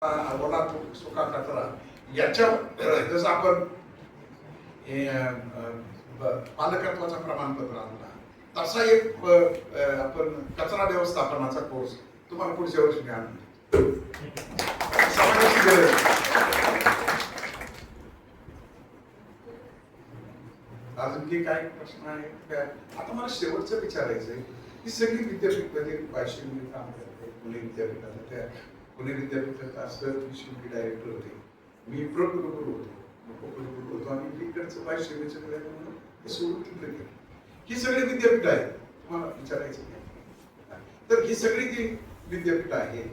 वडा सुका कचरा याच्या जसं आपण पालकत्वाचा प्रमाणपत्र आणला तसा एक आपण कचरा व्यवस्थापनाचा कोर्स तुम्हाला पुढच्या वर्षी घ्या. समाजाची गरज. अजून की काय प्रश्न आहे? आता मला शेवटचं विचारायचं आहे की सगळी विद्यापीठामध्ये वायशिंग काम करते. पुणे विद्यापीठाला त्या पुणे विद्यापीठात असं शेवटी डायरेक्टर होते. मी प्रोकुलर होतो आणि इकडचं वायशिंगचं म्हणून हे सोडून तिकडे गेलं. ही सगळी विद्यापीठ आहे. तुम्हाला विचारायचं नाही. तर ही सगळी जी विद्यापीठ आहे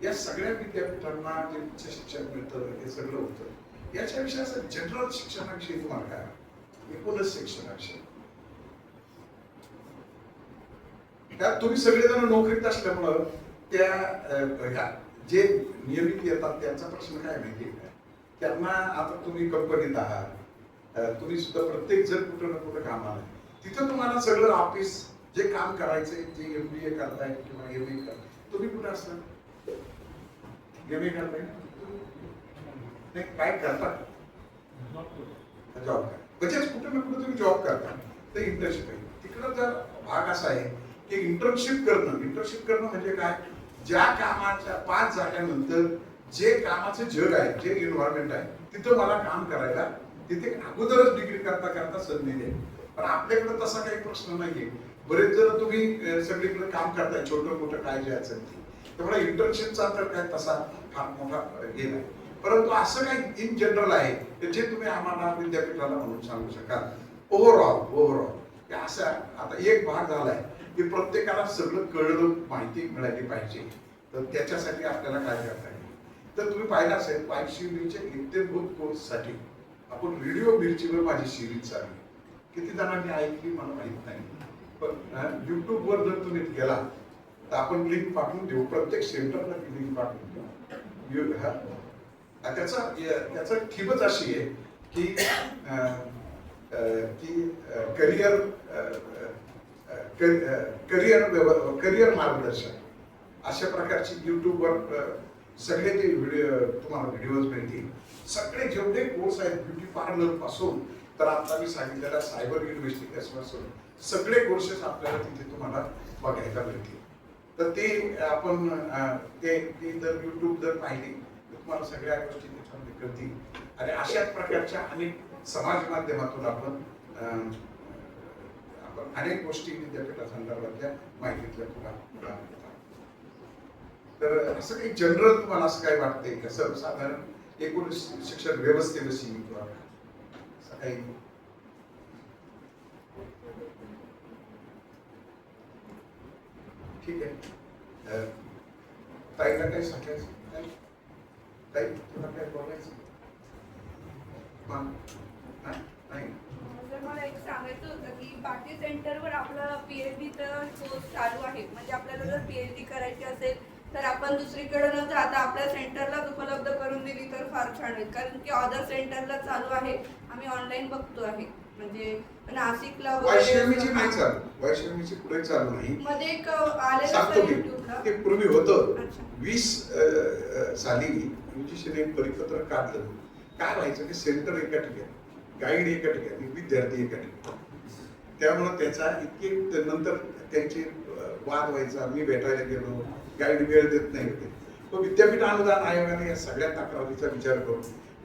या सगळ्या विद्यापीठांना जे उच्च शिक्षण मिळतं हे सगळं होतं. याच्याविषयी असं जनरल शिक्षणाविषयी तुम्हाला काय एकूणच शिक्षणाविषयी त्यात तुम्ही सगळेजण नोकरीत असल्यामुळं त्या जे नियमित येतात त्यांचा प्रश्न काय माहिती आहे? त्यांना आता तुम्ही कंपनीत आहात, तुम्ही सुद्धा प्रत्येक जण कुठं ना कुठं कामाला तिथं तुम्हाला सगळं ऑफिस जे काम करायचंय जे MBA करताय किंवा MA करताय तुम्ही कुठे असता? MA करताय नाही काय करता? जॉब करा. म्हणजेच कुठे ना कुठे तुम्ही जॉब करता तर इंटर्नशिप आहे. तिकडं जर भाग असा आहे की इंटर्नशिप करणं म्हणजे काय? ज्या कामाच्या 5 जागांनंतर जे कामाचं जग आहे जे एन्व्हायरमेंट आहे तिथं मला काम करायला तिथे अगोदरच डिग्री करता संधी आहे. पण आपल्याकडे तसा काही प्रश्न नाहीये. बरेच जण तुम्ही सगळीकडे काम करताय छोटं मोठं काय जे असेल त्यामुळे इंटर्नशिपचा तर काय तसा फार मोठा हे नाही. परंतु असं काही इन जनरल आहे जे तुम्ही आम्हाला विद्यापीठाला म्हणून सांगू शकाल ओव्हरऑल असा आता एक भाग झालाय की प्रत्येकाला सगळं कळलं माहिती मिळाली पाहिजे. तर त्याच्यासाठी आपल्याला काय करता येईल? तर तुम्ही पाहिलं असेल वायशिवरीच्या इत्यंभूत कोर्ससाठी आपण रेडिओ मिरचीवर माझी सिरीज चालली. किती जणांनी ऐकली मला माहित नाही. पण युट्यूबवर जर तुम्ही गेला तर आपण लिंक पाठवून देऊ. प्रत्येक सेंटरला लिंक पाठवून देऊ. त्याचा ठिबच अशी आहे की करिअर मार्गदर्शन अशा प्रकारची युट्यूबवर सगळे ते तुम्हाला व्हिडिओज मिळतील. सगळे जेवढे कोर्स आहेत ब्युटी पार्लर पासून तर आता मी सांगितलेला सायबर इन्व्हेस्टिगेशन पासून सगळे कोर्सेस आपल्याला तिथे तुम्हाला बघायला मिळतील. तर ते आपण ते जर युट्यूब जर पाहिली तर तुम्हाला सगळ्या गोष्टी त्याच्यामध्ये कळतील. आणि अशाच प्रकारच्या अनेक समाज माध्यमातून आपण अनेक गोष्टी विद्यापीठा संदर्भातल्या माहितीतल्या तुला. तर असं काही जनरल तुम्हाला असं काय वाटतंय का सर्वसाधारण एकूण शिक्षण व्यवस्थेविषयी किंवा असं काही? ठीक आहे. ताईला काही सांगायचं? ताई तुला काय बोलायचं? नाही. मला एक सांगायचं होतं की बाकी सेंटरवर आपला PhDचा कोर्स चालू आहे. म्हणजे आपल्याला जर PhD करायची असेल तर आपण दुसरीकडे न जाता आपल्या सेंटरलाच उपलब्ध करून दिली तर फार छान होईल. कारण की अदर सेंटरला चालू आहे. आम्ही ऑनलाईन बघतो आहे. म्हणजे नाशिकला वैष्णवीची नाही चालू. वैष्णवीची पुढे चालू नाही. मध्ये एक आलेलं युट्यूबला ते पूर्वी होतं. 20 साली UGCने एक परिपत्रक काढलं. काय व्हायचं की सेंटर एका ठिकाणी, गाईड एका ठिकाणी, विद्यार्थी एका ठिकाणी. त्यामुळे त्याचा इतके नंतर त्यांचे वाद व्हायचा. मी भेटायला गेलो, गाईड वेळ देत नाही होते. तो विद्यापीठ अनुदान आयोगाने या सगळ्या तक्रारीचा विचार करून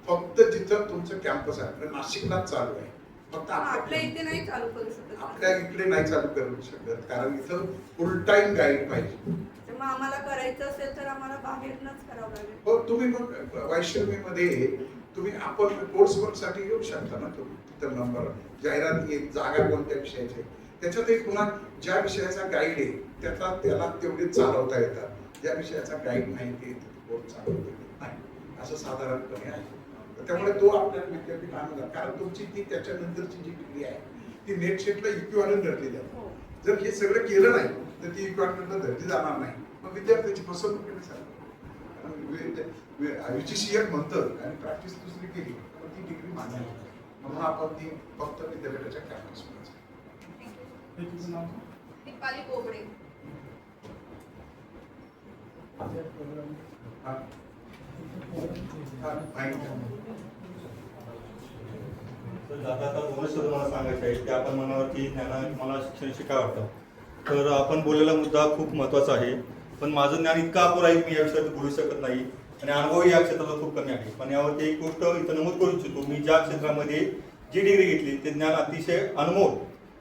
फक्त जिथं तुमचं कॅम्पस आहे नाशिकलाच चालू आहे. फक्त आपल्या इथे नाही चालू करू शकत. आपल्या इकडे नाही चालू करू शकत कारण इथं फुल टाइम गाईड पाहिजे. मग आम्हाला करायचं असेल तर आम्हाला बाहेरनच करावं लागेल. हो तुम्ही मग वैष्णवीमध्ये तुम्ही आपण कोर्स वर्क साठी येऊ शकता ना. तुम्ही तिथं नंबर जाहिरात येईल जागा कोणत्या विषयाची त्याच्यात एक पुन्हा ज्या विषयाचा गाईड आहे त्याला तेवढे चालवता येतात. ज्या विषयाचा गाईड नाही ते कोर्स चालवता येत नाही असं साधारणपणे आहे. त्यामुळे तो आपल्याला विद्यापीठ आणला कारण तुमची ती त्याच्यानंतरची जी डिग्री आहे ती नेट सेटला इक्विव्हॅलेंट धरली जाते. जर हे सगळं केलं नाही तर ती इक्विव्हॅलेंटला धरली जाणार नाही. मग विद्यार्थ्याची फसवणूक केली जाते. UGC एक म्हणतं आणि प्रॅक्टिस दुसरी केली तर ती डिग्री मान्य होते. म्हणून आपण ती फक्त विद्यापीठाच्या कॅम्पसमध्ये. दीपाली कोबडे. हा आता दोनच शब्द मला सांगायचे आहेत की आपण म्हणावं की मला शिक्षण शिकावं वाटतं. तर आपण बोललेला मुद्दा खूप महत्त्वाचा आहे, पण माझं ज्ञान इतकं अपुरं आहे मी या विषयात बोलू शकत नाही आणि अनुभवही या क्षेत्राला खूप कमी आहे. पण यावरती एक गोष्ट इथं नमूद करू इच्छितो, मी ज्या क्षेत्रामध्ये जी डिग्री घेतली ते ज्ञान अतिशय अनमोल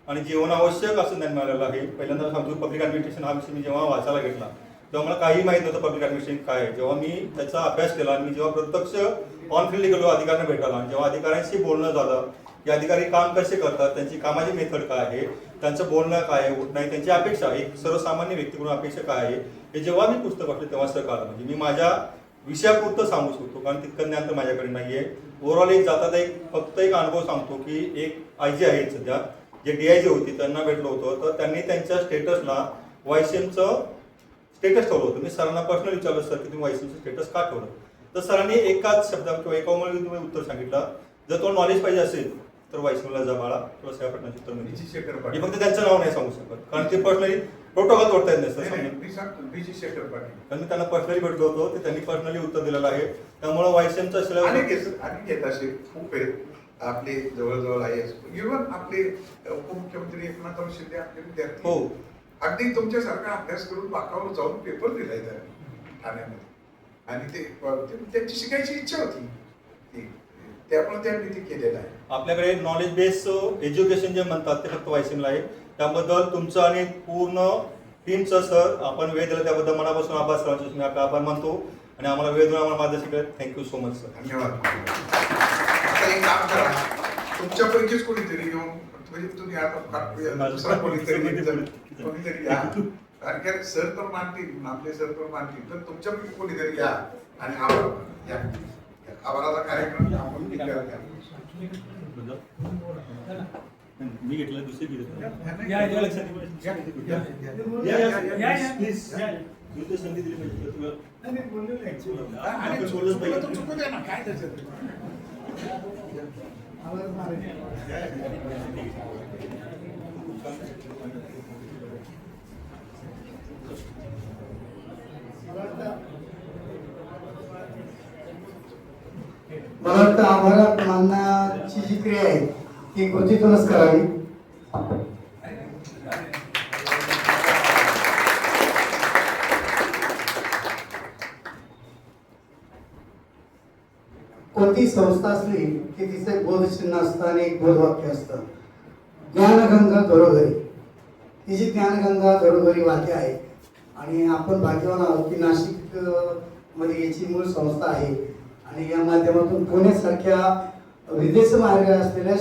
आणि जीवनावश्यक असं ज्ञान मिळालेलं आहे. पहिल्यांदा सांगतो, पब्लिक ॲडमिनिस्ट्रेशन हा विषय मी जेव्हा वाचायला घेतला तेव्हा मला काही माहीत नव्हतं पब्लिक ॲडमिनिस्ट्रेशन काय आहे. जेव्हा मी त्याचा अभ्यास केला आणि मी जेव्हा प्रत्यक्ष ऑन फील्ड गेलो, अधिकाऱ्यांना भेटायला आणि जेव्हा अधिकाऱ्यांशी बोलणं झालं की अधिकारी काम कसे करतात, त्यांची कामाची मेथड काय आहे, त्यांचं बोलणं काय आहे, नाही त्यांची अपेक्षा, एक सर्वसामान्य व्यक्तीकडून अपेक्षा काय आहे, हे जेव्हा मी पुस्तक वाचलं तेव्हा सर कळलं. म्हणजे मी माझ्या विषयापुरतं सांगू शकतो कारण तितकं ज्ञान तर माझ्याकडे नाही आहे. ओव्हरऑल एक जाता फक्त एक अनुभव सांगतो की एक आयजी आहेत सध्या, जे DIG होती त्यांना भेटलो होतो, तर त्यांनी त्यांच्या स्टेटसला वायसीएमचं स्टेटस ठेवलं होतं. मी सरांना पर्सनली विचारलं, सर की तुम्ही वायसीएमचं स्टेटस का ठेवलं? तर सरांनी एकाच शब्दात किंवा एका तुम्ही उत्तर सांगितलं, जर तो नॉलेज पाहिजे असेल तर वायसीएमला जा बाळा, तुला सगळ्या प्रश्नांची उत्तर मिळतील. मी फक्त त्यांचं नाव नाही सांगू शकत कारण ते पर्सनली प्रोटोकॉल तोडता येत नाही सर. कारण मी त्यांना पर्सनली भेटलो होतो, ते त्यांनी पर्सनली उत्तर दिलेलं आहे. त्यामुळे वायसीएमचा अनेक असे खूप आहेत आपले जवळजवळ IAS, इव्हन आपले उपमुख्यमंत्री एकनाथ शिंदे आपले विद्यार्थी हो अगदी तुमच्यासारखा अभ्यास करून बाकावर जाऊन पेपर दिलाय ठाण्यामध्ये आणि ते त्यांची शिकायची इच्छा होती, त्यामुळे त्यांनी ते केलेलं आहे. आपल्याकडे नॉलेज बेस एज्युकेशन जे म्हणतात ते फक्त वायसीएमला आहे. त्याबद्दल तुमचं आणि पूर्ण टीमचं सर आपण वेळ दिला त्याबद्दल मनापासून आभार. सरांचे मी आपला आभार मानतो आणि आम्हाला वेळ देऊन आम्हाला मार्गदर्शन केलं. Thank you so much sir. धन्यवाद. आता एक काम करा, तुमच्यापैकीच कोणीतरी येऊन म्हणजे तुम्ही आता दुसरा कोणीतरी या, कारण सर तर मानतील, आपले सर तर मानतील, तर तुमच्यापैकी कोणीतरी या आणि आभाराचा कार्यक्रम आपण मी घेतलं दुसरी संधी दिली मला वाटतं आभार मानण्याची जी क्रिया आहे ती कृतीतूनच करावी. कोणती संस्था असली की तिचं एक बोधचिन्ह असतं आणि एक बोधवाक्य असतं, ज्ञानगंगा घरोघरी. ही जी ज्ञानगंगा घरोघरी वाहते आहे आणि आपण भाग्यवान आहोत की नाशिक मध्ये याची मूळ संस्था आहे आणि या माध्यमातून पुण्यासारख्या विदेश मार्ग असलेल्या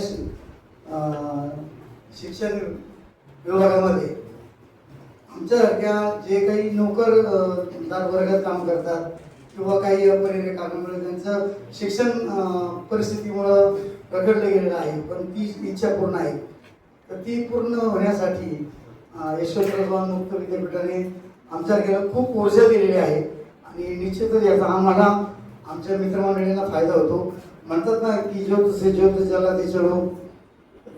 शिक्षण विभागामध्ये आमच्यासारख्या जे काही नोकरदार वर्गात काम करतात किंवा काही अपरिहार्य कारणामुळे त्यांचं शिक्षण परिस्थितीमुळं रखडलं गेलेलं आहे, पण ती इच्छा पूर्ण आहे. तर ती पूर्ण होण्यासाठी यशवंतराव मुक्त विद्यापीठाने आमच्यासारख्याला खूप ऊर्जा दिलेली आहे आणि निश्चितच याचा आम्हाला आमच्या मित्रमंडळींना फायदा होतो. म्हणतात ना की ज्योत से ज्योत जला ते चलो,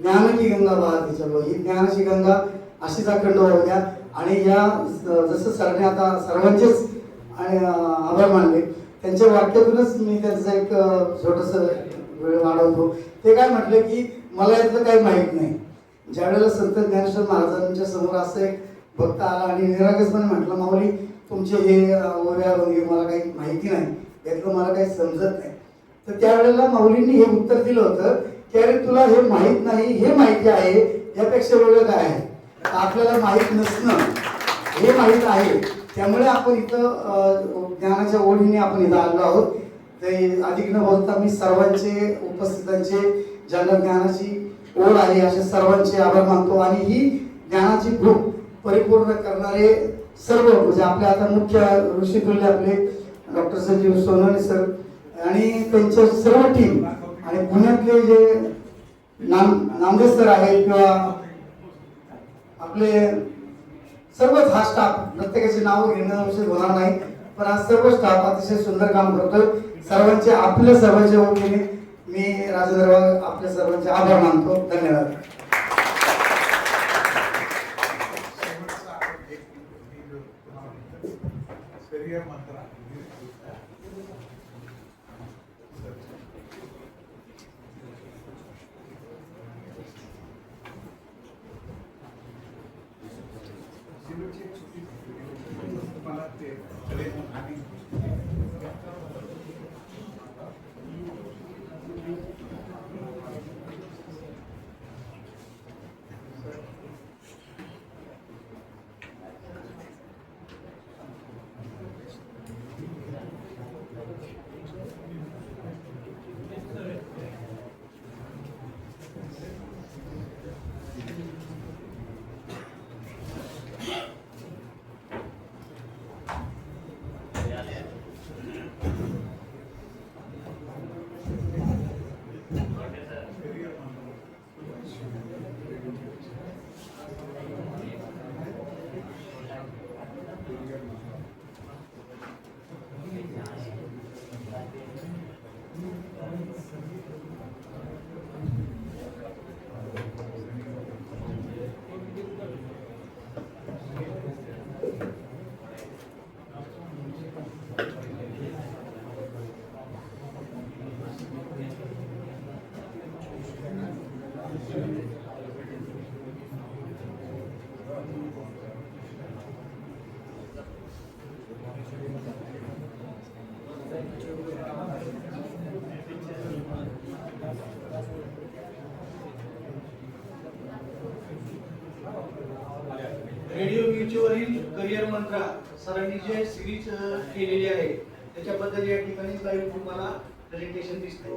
ज्ञान की गंगा वाहते चलो. ही ज्ञानाची गंगा अशीच अखंड होऊ द्या. आणि या जसं सरने आता सर्वांचेच आभार मानले, त्यांच्या वाक्यातूनच मी त्याचं एक छोटंसं वेळ वाढवतो. ते काय म्हटलं की मला यातलं काही माहीत नाही. ज्यावेळेला संत ज्ञानेश्वर महाराजांच्या समोर असं एक भक्त आला आणि निरागसपणे म्हटलं, माऊली तुमचे हे ओव्या वगैरे मला काही माहिती नाही, यातलं मला काही समजत नाही. तर त्यावेळेला माऊलींनी हे उत्तर दिलं होतं की अरे तुला हे माहीत नाही, हे माहिती आहे, यापेक्षा वेगळं काय आहे. आपल्याला माहीत नसणं हे माहीत आहे, त्यामुळे आपण इथं ज्ञानाच्या ओढीने आपण इथं आलो आहोत. ते अधिक न बोलता मी सर्वांचे उपस्थितांचे ज्यांना ज्ञानाची ओढ आहे अशा सर्वांचे आभार मानतो. आणि ही ज्ञानाची भूक परिपूर्ण करणारे सर्व म्हणजे आपले आता मुख्य ऋषीतुल्य आपले डॉक्टर संजीव सोनवणे सर आणि त्यांच्या सर्व टीम आणि पुण्यातले जे नामदेव सर आहेत किंवा आपले सर्वच हा स्टाफ, प्रत्येकाचे नाव घेणं उचित होणार नाही, पण हा सर्व स्टाफ अतिशय सुंदर काम करतोय. सर्वांचे आपल्या सर्वांच्या वतीने मी राजेंद्र वाघ आपल्या सर्वांचे आभार मानतो. धन्यवाद. मला ते आणि रेडिओ मिरचीवरील करिअर मंत्रा सरांनी जे सिरीज केलेली आहे त्याच्याबद्दल या ठिकाणी लाईव्ह तुम्हाला प्रेझेंटेशन दिसते.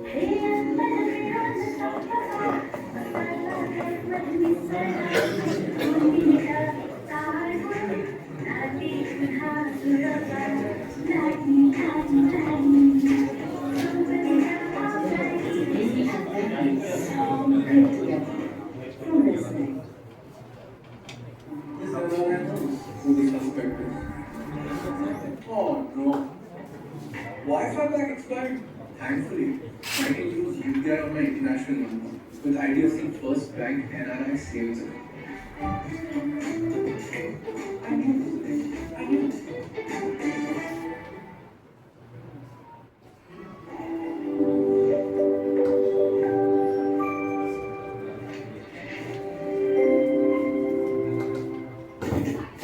Oh no. Wi-Fi pack expired. Thankfully, I can use UPI on my international number with IDFC First Bank NRI savings account.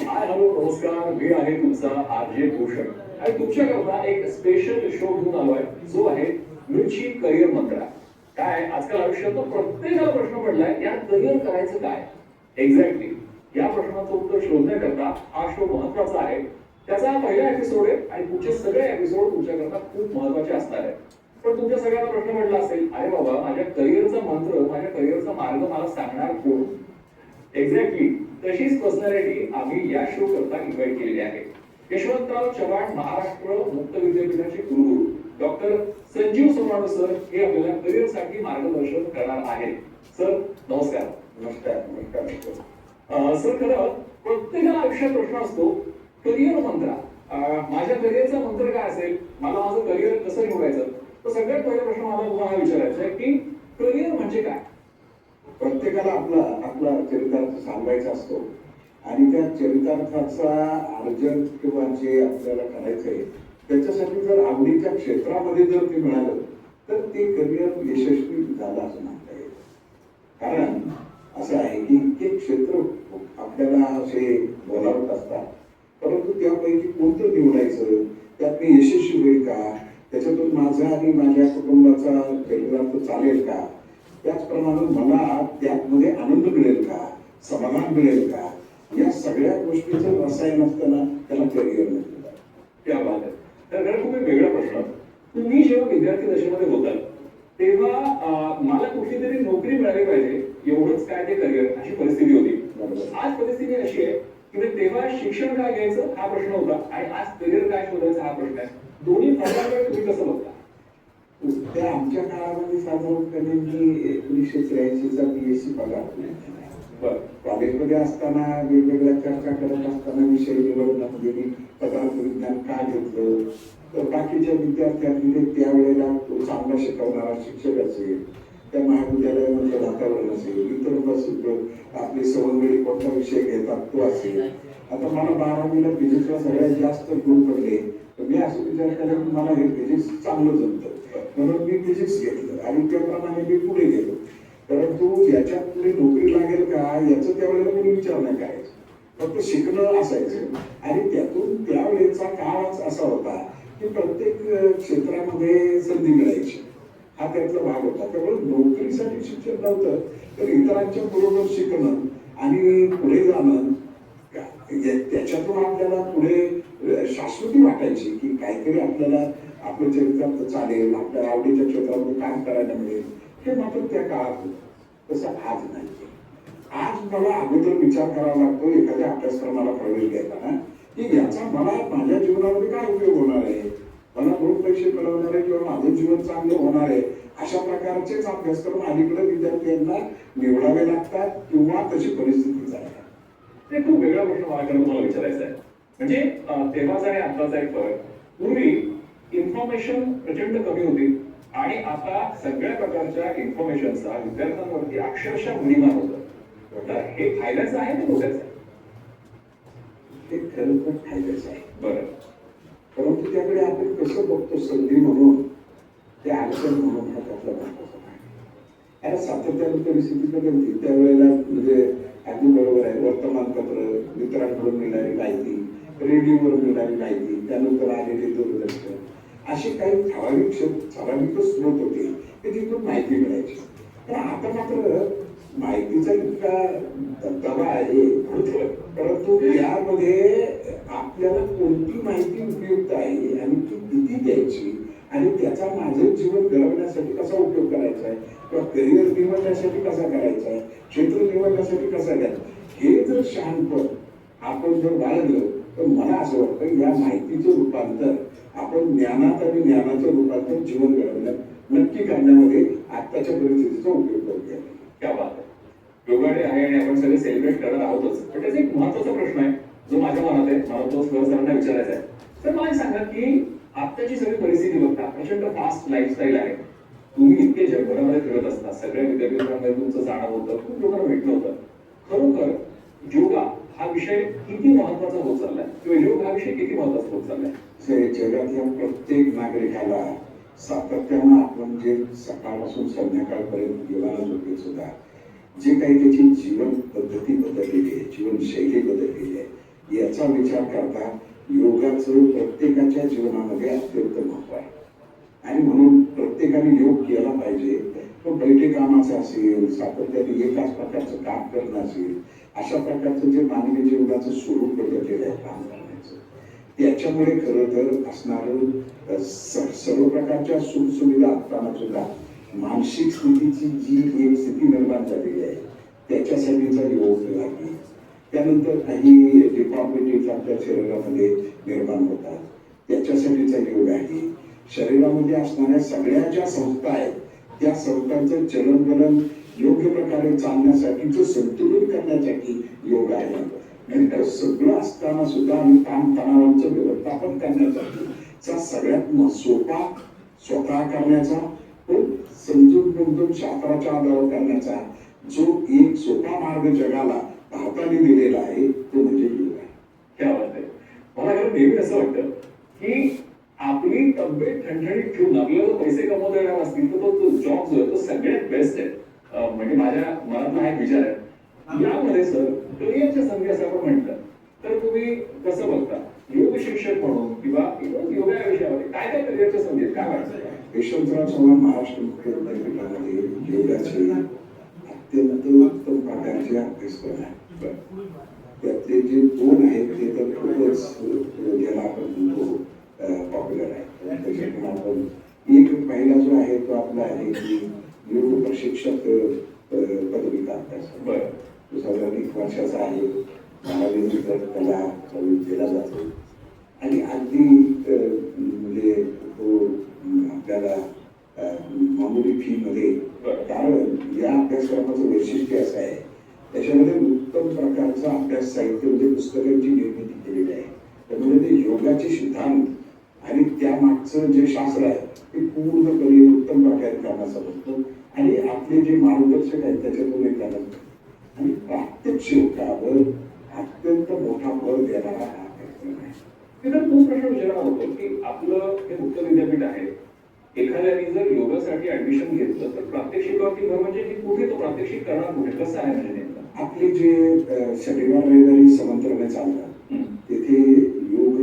Hello नमस्कार, मी आहे तुमचा आरजे भूषण आणि तुमच्याकरता एक स्पेशल शो घेऊन आलोय जो आहे मिरची करिअर मंत्रा. काय आजकाल आयुष्यात प्रत्येकाला प्रश्न पडलाय या करिअर करायचं काय. एक्झॅक्टली या प्रश्नाचं उत्तर शोधण्याकरता हा शो महत्वाचा आहे. त्याचा पहिला एपिसोड आहे आणि पुढचे सगळे एपिसोड तुमच्याकरता खूप महत्वाचे असणार आहे. पण तुमच्या सगळ्यांना प्रश्न पडला असेल, अरे बाबा माझ्या करिअरचा मंत्र, माझ्या करिअरचा मार्ग मला सांगणार कोण. एक्झॅक्टली तशीच पर्सनॅलिटी आम्ही या शो करता इन्व्हाइट केलेली आहे. यशवंतराव चव्हाण महाराष्ट्र मुक्त विद्यापीठाचे कुलगुरू डॉक्टर संजीव सोनावणे सर हे आपल्याला करिअरसाठी मार्गदर्शन करणार आहेत. सर नमस्कार. नमस्कार. नमस्कार. सर खरं प्रत्येकाला आयुष्यात प्रश्न असतो करिअर मंत्रा. माझ्या करिअरचा मंत्र काय असेल, मला माझं करिअर कसं निवडायचं. तर सगळ्यात पहिला प्रश्न मला तुम्हाला विचारायचा आहे की करिअर म्हणजे काय. प्रत्येकाला आपला आपला चरितार्थ सांगायचा असतो आणि त्या चरितार्थाचा अर्जन किंवा जे आपल्याला करायचंय त्याच्यासाठी जर आवडीच्या क्षेत्रामध्ये जर ते मिळालं तर ते करिअर यशस्वी झालं असं म्हणता येईल. कारण असं आहे की इतके क्षेत्र आपल्याला असे बोलावत असतात, परंतु त्यापैकी कोणतं निवडायचं, त्यात मी यशस्वी होईल का, त्याच्यातून माझा आणि माझ्या कुटुंबाचा चरितार्थ चालेल का, त्याचप्रमाणे मला त्यामध्ये आनंद मिळेल का, समाधान मिळेल का, या सगळ्या गोष्टीचं रसायन असताना त्याला करिअर म्हणतात. त्या बात आहे. तर खरं खूप एक वेगळा प्रश्न. तुम्ही जेव्हा विद्यार्थी दशेमध्ये होता तेव्हा मला कुठली तरी नोकरी मिळाली पाहिजे एवढंच काय ते करिअर अशी परिस्थिती होती. आज परिस्थिती अशी आहे की तेव्हा शिक्षण काय घ्यायचं हा प्रश्न होता आणि आज करिअर काय शोधायचा हा प्रश्न आहे. दोन्ही फरकाकडे तुम्ही कसं बघता. त्या आमच्या काळामध्ये साधारणपणे मी 1983चा BSc पगार कॉलेजमध्ये असताना वेगवेगळ्या चर्चा करत असताना विषय निवडण्यामध्ये मी पदार्थ विज्ञान का घेतलं तर बाकीच्या विद्यार्थ्यांनी त्यावेळेला चांगला शिकवणारा शिक्षक असेल, त्या महाविद्यालयामधलं वातावरण असेल, इतर आपले सवंगडी कोणता विषय घेतात तो असेल. आता मला 12वीला फिजिक्सला सगळ्यात जास्त गुण पडले तर मी असं विचार केला की मला हे फिजिक्स चांगलं जमतं म्हणून मी फिजिक्स घेतलं आणि त्याप्रमाणे मी पुढे गेलो. परंतु याच्यात पुढे नोकरी लागेल का याचं त्यावेळेला कोणी विचार नाही करायचं. फक्त शिकणं असायचं. आणि त्यातून त्यावेळेचा काळच असा होता की प्रत्येक क्षेत्रामध्ये संधी मिळायची, हा त्यातला भाग होता. त्यामुळे नोकरीसाठी शिक्षण नव्हतं, तर इतरांच्या बरोबर शिकणं आणि पुढे जाणं, त्याच्यातून आपल्याला पुढे शाश्वती वाटायची की काहीतरी आपल्याला आपलं चरित्रात चालेल, आपल्या आवडीच्या क्षेत्रामध्ये काम करायला मिळेल. हे मात्र त्या काळात होतं, तसं आज नाही. आज मला अगोदर विचार करावा लागतो एखाद्या अभ्यासक्रमाला प्रवेश घेताना की याचा मला माझ्या जीवनामध्ये काय उपयोग होणार आहे, मला 2 पैसे मिळवणार आहे किंवा माझं जीवन चांगलं होणार आहे, अशा प्रकारचेच अभ्यासक्रम अलीकडे विद्यार्थ्यांना निवडावे लागतात किंवा तशी परिस्थिती आहे. ते खूप वेगळा प्रश्न मला खरं तुम्हाला विचारायचा आहे. म्हणजे तेव्हाचा आणि आताचा एक फरक. पूर्वी इन्फॉर्मेशन प्रचंड कमी होती आणि आता सगळ्या प्रकारच्या इन्फॉर्मेशनचा विद्यार्थ्यांवरती अक्षरशः गुणीमान होतं. तर हे फायद्याचं आहे की धोक्याचं आहे? हे खरं तर फायद्याचं आहे. बरं, परंतु त्याकडे आपण कसं बघतो, संधी म्हणून ते अडचण म्हणून हा त्यातला महत्वाचा आहे. आता सातत्याने परिस्थिती बदलते त्यावेळेला, म्हणजे अगदी बरोबर आहे, वर्तमानपत्र, मित्रांकडून मिळणारी माहिती, रेडिओवर मिळणारी माहिती, त्यानंतर आलेले दूरदर्शन, असे काही ठराविकच स्रोत होते की तिथून माहिती मिळायची. पण आता मात्र माहितीचा इतका दबदबा आहे, परंतु त्यामध्ये आपल्याला कोणती माहिती उपयुक्त आहे आणि ती किती द्यायची आणि त्याचा माझं जीवन घडवण्यासाठी कसा उपयोग करायचा आहे किंवा करिअर निवडण्यासाठी कसा करायचा आहे, क्षेत्र निवडण्यासाठी कसा घ्यायचा, हे जर शहाणपण आपण जर बाळगलं तर मला असं वाटतं या माहितीचं रूपांतर आपण ज्ञानात आणि ज्ञानाचं रूपांतर जीवन घडवण्यात नक्की करण्यामध्ये आत्ताच्या परिस्थितीचा उपयोग करूया. क्या बात आहे. योगा डे आहे आणि आपण सगळे सेलिब्रेट करणार आहोतच. पण त्याचा एक महत्वाचा प्रश्न आहे जो माझ्या मनात आहे, मला तो सरांना विचारायचा आहे. तर मला सांगा की आत्ताची सगळी परिस्थिती बघता प्रचंड फास्ट लाईफस्टाईल आहे. तुम्ही इतके जगभरामध्ये फिरत असता, सगळ्या विद्यापीठांमध्ये तुमचं जाणं होतं, खूप लोकांना भेटणं होतं. खरोखर योगा हा विषय किती महत्वाचा होत चाललाय किंवा योग हा विषय किती महत्वाचा होत चाललाय? जगातल्या प्रत्येक नागरिकाला सातत्यानं आपण जे सकाळपासून संध्याकाळपर्यंत योगाला झोपेत सुद्धा जे काही त्याची जीवन पद्धती बदललेली आहे, जीवनशैली बदललेली आहे, याचा विचार करता योगाचं प्रत्येकाच्या जीवनामध्ये अत्यंत महत्व आहे. आणि म्हणून प्रत्येकाने योग केला पाहिजे. तो बैठे कामाचा असेल, सातत्याने एकाच प्रकारचं काम करणं असेल, अशा प्रकारचं जे मानवी जीवनाचं स्वरूप बदललेलं आहे काम करण्याचं, त्याच्यामुळे खरं तर असणारं सर्व प्रकारच्या सुखसुविधा असताना सुद्धा मानसिक स्थितीची जी एक स्थिती निर्माण झालेली आहे त्याच्यासाठीचा योग लागेल. त्यानंतर काही डिफॉर्मिटीज आपल्या शरीरामध्ये निर्माण होतात, त्याच्यासाठीचा योग आहे. शरीरामध्ये असणाऱ्या सगळ्या ज्या संस्था आहेत त्या संस्थांचं चलनवलन योग्य प्रकारे चालण्यासाठीचं संतुलन करण्यासाठी योग आहे. आणि सगळं असताना सुद्धा आणि ताणतणावांचं व्यवस्थापन करण्यासाठी सगळ्यात सोपा स्वतः करण्याचा, पण समजून समजून शास्त्राच्या आधारावर करण्याचा जो एक सोपा मार्ग जगाला भारताने दिलेला आहे तो म्हणजे योग आहे. क्या बात आहे. मला खरं नेहमी असं वाटतं की आपली तब्येत ठणठणीत ठेवून आपल्याला पैसे कमवता येणार असतील तर तो जॉब जो आहे तो सगळ्यात बेस्ट आहे. म्हणजे माझ्या मनातला हा एक विचार आहे. यामध्ये सर करिअरच्या संधी असं आपण म्हटलं तर तुम्ही कसं बघता योग शिक्षक म्हणून किंवा योगा या विषयामध्ये काय काय करिअरच्या संधी आहेत, काय वाटतं? यशवंतराव चव्हाण महाराष्ट्र मुख्य विद्यापीठामध्ये योगाचे अत्यंत उत्तम प्रकारचे अभ्यासक्रम आहेत. त्यातले जे 2 आहेत ते तर खूपच ज्याला आपण म्हणतो पॉप्युलर आहे. त्याच्यातून आपण एक पहिला जो आहे तो आपला आहे की योग प्रशिक्षक पदविका अभ्यास, तो साधारण 1 वर्षाचा आहे. 12 त्याला दिला जातो आणि अगदी म्हणजे तो आपल्याला मामुली फी मध्ये, कारण या अभ्यासक्रमाचं वैशिष्ट्य असं आहे त्याच्यामध्ये उत्तम प्रकारचा अभ्यास साहित्य म्हणजे पुस्तकांची निर्मिती केलेली आहे. त्यामुळे ते योगाचे सिद्धांत आणि त्या मागचं जे शास्त्र आहे ते पूर्णपणे उत्तम प्रकारे करण्याचा बसतो आणि आपले जे मार्गदर्शक आहेत त्याच्यातून एक आणि प्रात्यक्षिक योगावर अत्यंत मोठा भर देणारा हा कार्यक्रम आहे. तिथं तोच प्रश्न विचारणार होतो की आपलं हे मुक्त विद्यापीठ आहे, एखाद्याने जर योगासाठी ऍडमिशन घेतलं तर प्रात्यक्षिकावरती भर म्हणजे की कुठे तो प्रात्यक्षिक करणार कुठे, कसं आहे म्हणजे नेमकं? आपले जे शनिवार रविवारी समंत्रने चालतात तिथे योग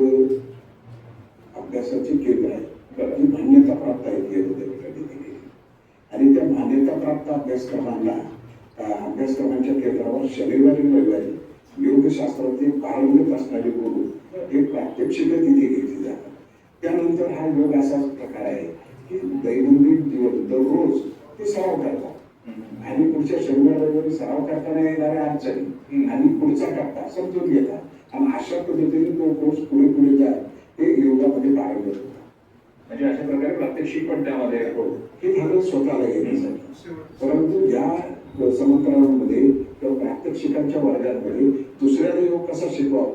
अभ्यासाची केंद्र आहे जी मान्यताप्राप्त आहे योग विद्यापीठाने दिलेली आणि त्या मान्यताप्राप्त अभ्यासक्रमांच्या केंद्रावर शनिवारी रविवारी योगशास्त्राचे पारंगत असणारे गुरु हे प्रात्यक्षिक तिथे घेतली जातात. त्यानंतर हा योग असा प्रकार आहे की दैनंदिन जीवन दररोज ते सराव करतात आणि पुढच्या शनिवार रविवारी सराव करताना येणाऱ्या अडचणी आणि पुढचा टप्पा समजून घेतात आणि अशा पद्धतीने तो कोर्स पुढे पुढे जात ते योगामध्ये पारंगत होतात. म्हणजे अशा प्रकारे प्रात्यक्षिक पण त्यामध्ये हे झालं स्वतःला घेण्यासाठी. परंतु या समंत्रामध्ये किंवा प्रात्यक्षिकांच्या वर्गांमध्ये दुसऱ्याला योग कसा शिकवावा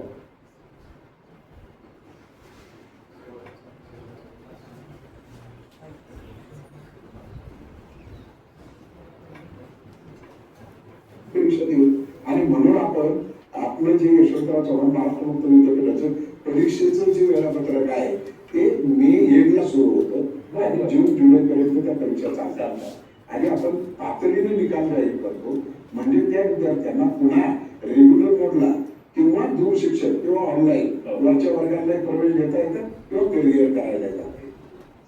आणि म्हणून आपण आपलं जे यशवंतराव चव्हाण महाराष्ट्र मुक्त विद्यापीठाचं परीक्षेचं जे वेळापत्रक आहे ते मे 1 ला सुरू होतं आणि जून जुलै पर्यंत त्या परीक्षा चालतात आणि आपण तातडीने निकाल जाहीर करतो म्हणजे त्या विद्यार्थ्यांना पुन्हा रेग्युलर मोडला किंवा दूर शिक्षण किंवा ऑनलाईन वरच्या वर्गाला प्रवेश घेता येतं किंवा करिअर करायला येतात.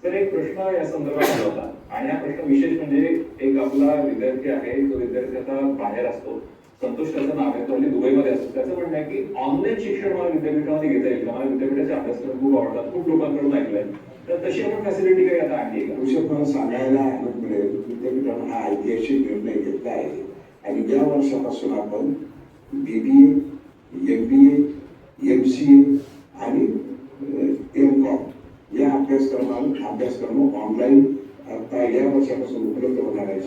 तर एक प्रश्न या संदर्भात आला होता आणि हा प्रश्न विशेष म्हणजे एक आपला विद्यार्थी आहे जो विद्यार्थी आता बाहेर असतो संतोष त्याचं नाव आहे तो आणि दुबईमध्ये असतो त्याचं म्हणणं आहे की ऑनलाईन शिक्षण मला विद्यापीठामध्ये घेता येईल मला विद्यापीठाचे अभ्यासक्रम खूप आवडतात खूप लोकांकडून ऐकलंय तर तशी आपण फॅसिलिटी काही आता आणली आहे भविष्यात मला सांगायला आनंद मिळेल विद्यापीठाने हा ऐतिहासिक निर्णय घेतला आहे आणि या वर्षापासून आपण BBA, MBA, MCA आणि MCOM या अभ्यासक्रम ऑनलाईन आता या वर्षापासून उपलब्ध होणार आहे.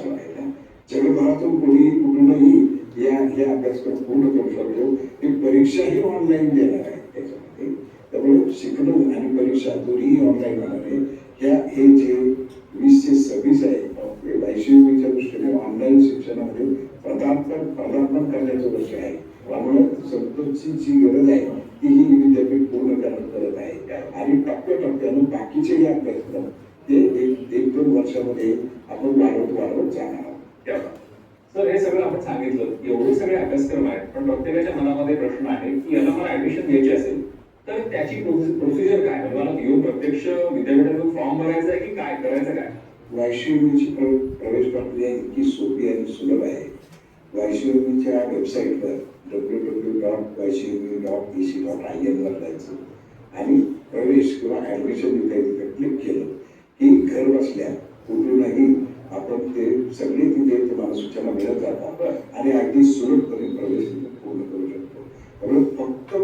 जगभरातून कोणी कुठूनही या अभ्यासक्रम पूर्ण करू शकतो. ही परीक्षाही ऑनलाईन देणार आहे त्याच्यामध्ये त्यामुळे शिकणं आणि परीक्षा दोन्ही ऑनलाईन होणार आहे. हे जे 20 ते 26 आहे ते वैश्विकच्या दृष्टीने ऑनलाईन शिक्षणामध्ये पदार्पण करण्याचं वर्ष आहे. त्यामुळे संतोषची जी गरज आहे ती ही विद्यापीठ पूर्ण करत आहे आणि टप्प्याटप्प्यानं बाकीचे अभ्यासक्रम ते 1-2 वर्षामध्ये आपण वाढवत जाणार आहोत. सर हे सगळं आपण सांगितलं एवढे सगळे अभ्यासक्रम आहेत पण प्रत्येकाच्या मनामध्ये प्रश्न आहे की याला मला ऍडमिशन घ्यायची असेल तर त्याची प्रोसिजर काय म्हणजे मला योग प्रत्यक्ष विद्यापीठातून फॉर्म भरायचा आहे की काय करायचं काय वायसीएमची प्रवेश प्रक्रिया इतकी सोपी आणि सुलभ आहे. वायसीएमच्या वेबसाईटवर www.ycm.ec.in वर जायचं आणि प्रवेश किंवा ऍडमिशन तिथे क्लिक केलं की घर बसल्या कुठूनही आपण ते सगळे तिथे तुम्हाला सूचना मिळत जातात आणि अगदी सुलभपणे प्रवेश पूर्ण करू शकतो. त्यामुळे फक्त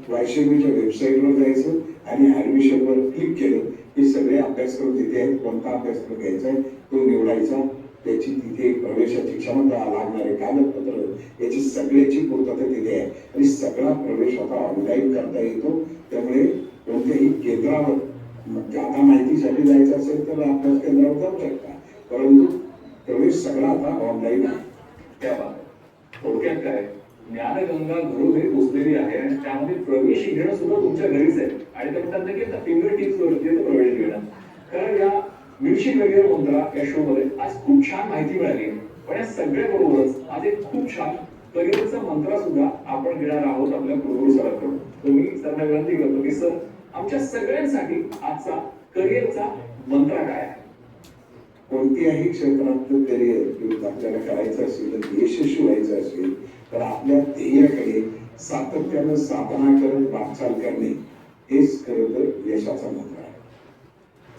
वायसीएमच्या वेबसाईटवर जायचं आणि ऍडमिशनवर क्लिक केलं की सगळे अभ्यासक्रम तिथे आहेत. कोणता अभ्यासक्रम घ्यायचा आहे तो निवडायचा त्याची तिथे प्रवेशाची क्षमता लागणारे कागदपत्र याची सगळ्याची पूर्तता तिथे आहे आणि सगळा प्रवेश आता ऑनलाईन करता येतो. त्यामुळे कोणत्याही केंद्रावर ज्यादा माहितीसाठी जायचं असेल तर अभ्यास केंद्रावर जाऊ शकता परंतु प्रवेश सगळा आता ऑनलाईन आहे. त्या थोडक्यात काय ज्ञानगंगा घरोघरी पोचलेली आहे आणि त्यामध्ये प्रवेश घेणं सुद्धा तुमच्या घरीच आहे आणि ते म्हणतात की आता फिंगर टिप्स वरती प्रवेश घेणं. कारण या मिळशी करिअर मंत्रा या शो मध्ये आज खूप छान माहिती मिळाली पण या सगळ्या बरोबरच आज एक खूप छान करिअरचा मंत्र सुद्धा आपण घेणार आहोत आपल्या गुरु सरांकडून. तुम्ही सरना विनंती करतो की सर आमच्या सगळ्यांसाठी आजचा करिअरचा मंत्र काय आहे. कोणत्याही क्षेत्रातलं करिअर आपल्याला करायचं असेल यशस्वी व्हायचं असेल तर आपल्या ध्येयाकडे सातत्यानं साधना करत वाटचाल करणे हेच खरं तर यशाचा मंत्र आहे.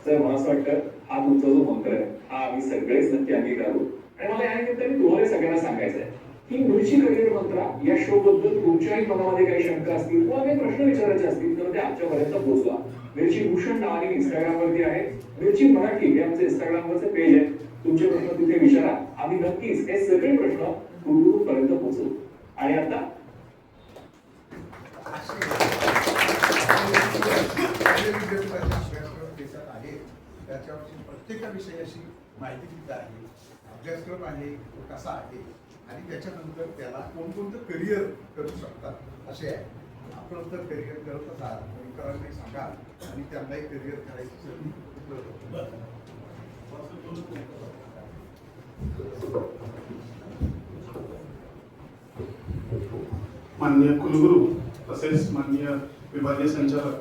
सर मला असं वाटतं हा तुमचा जो मंत्र आहे हा आम्ही सगळेच नक्की अंगीकारू आणि मला या निमित्ताने तुम्हाला सगळ्यांना सांगायचं आहे की मिळशी करिअर मंत्रा या शो बद्दल तुमच्याही मनामध्ये काही शंका असतील किंवा काही प्रश्न विचारायचे असतील तर ते आमच्यापर्यंत पोहोचवा. मिरची भूषण नावाने इंस्टाग्राम वरती आहे मिरची मराठी हे आमचं इंस्टाग्रामवरचं पेज आहे. तुमचे प्रश्न तिथे विचारा आम्ही नक्कीच हे सगळे प्रश्न पर्यंत पोहोचवू. आणि आता त्याच्यावरची प्रत्येक विषयाची माहिती तिथं आहे अभ्यासक्रम आहे तो कसा आहे आणि त्याच्यानंतर त्याला कोणकोणतं करिअर करू शकतात असे आहे. आपण तर करिअर करत असाल तर सांगा आणि त्यांनाही करिअर करायची संधी माननीय कुलगुरू तसेच माननीय विभागीय संचालक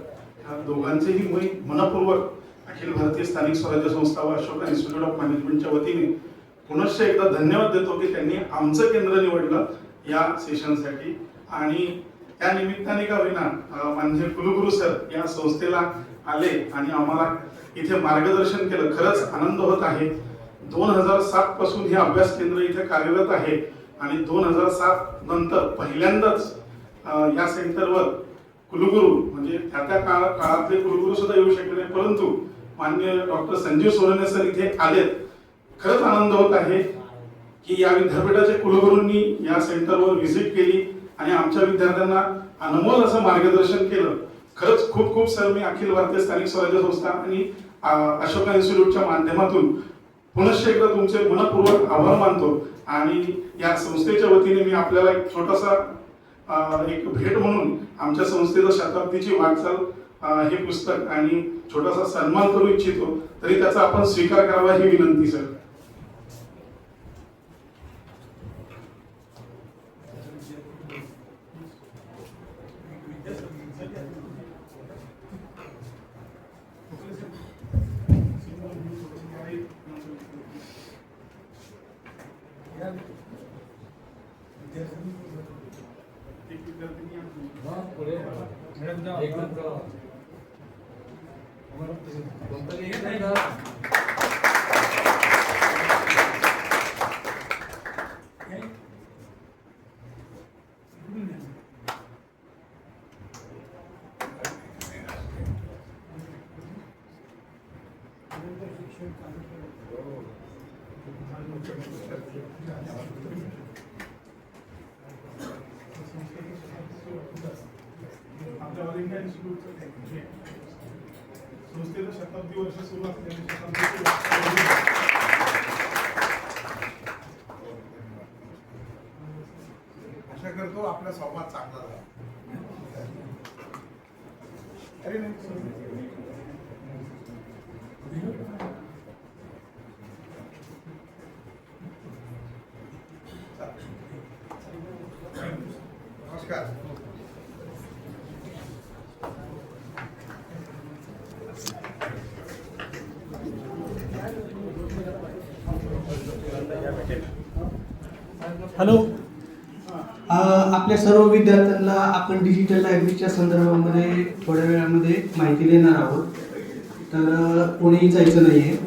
ह्या दोघांचेही मी मनपूर्वक अखिल भारतीय स्थानिक स्वराज्य संस्था व अशोका इन्स्टिट्यूट ऑफ मॅनेजमेंटच्या वतीने पुनश्च एकदा धन्यवाद देतो की त्यांनी आमचं केंद्र निवडलं या सेशनसाठी. आणि त्या निमित्ताने का होईना माननीय कुलगुरू सर या संस्थेला आले आणि आम्हाला इथे मार्गदर्शन केलं. खरंच आनंद होत आहे. 2007 पासून हे अभ्यास केंद्र इथे कार्यरत आहे आणि 2007 नंतर पहिल्यांदाच या सेंटरवर कुलगुरू म्हणजे त्या काळातले कुलगुरू सुद्धा येऊ शकले नाही, परंतु माननीय डॉक्टर संजीव सोनवणे सर इथे आलेत. खरंच आनंद होत आहे की या विद्यापीठाच्या कुलगुरूंनी या सेंटरवर व्हिजिट केली आणि आमच्या विद्यार्थ्यांना अनमोल असं मार्गदर्शन केलं. खरंच खूप खूप सर मी अखिल भारतीय स्थानिक स्वराज्य संस्था आणि अशोका इन्स्टिट्यूटच्या माध्यमातून पुनश्च एकदा तुमचे मनपूर्वक आभार मानतो. आणि या संस्थेच्या वतीने मी आपल्याला एक छोटासा एक भेट म्हणून आमच्या संस्थेचं शताब्दीची वाटचाल हे पुस्तक आणि छोटासा सन्मान करू इच्छितो, तरी त्याचा आपण स्वीकार करावा ही विनंती सर. आपल्या ऑल इंडिया इन्स्टिट्यूटचं संस्थेचं शताब्दी वर्ष सुरू असलेले आशा करतो आपला संवाद चांगला झाला. अरे नमस्कार. हॅलो, आपल्या सर्व विद्यार्थ्यांना आपण डिजिटल लायब्ररीच्या संदर्भामध्ये थोड्या वेळामध्ये माहिती देणार आहोत, तर कोणीही जायचं नाहीये.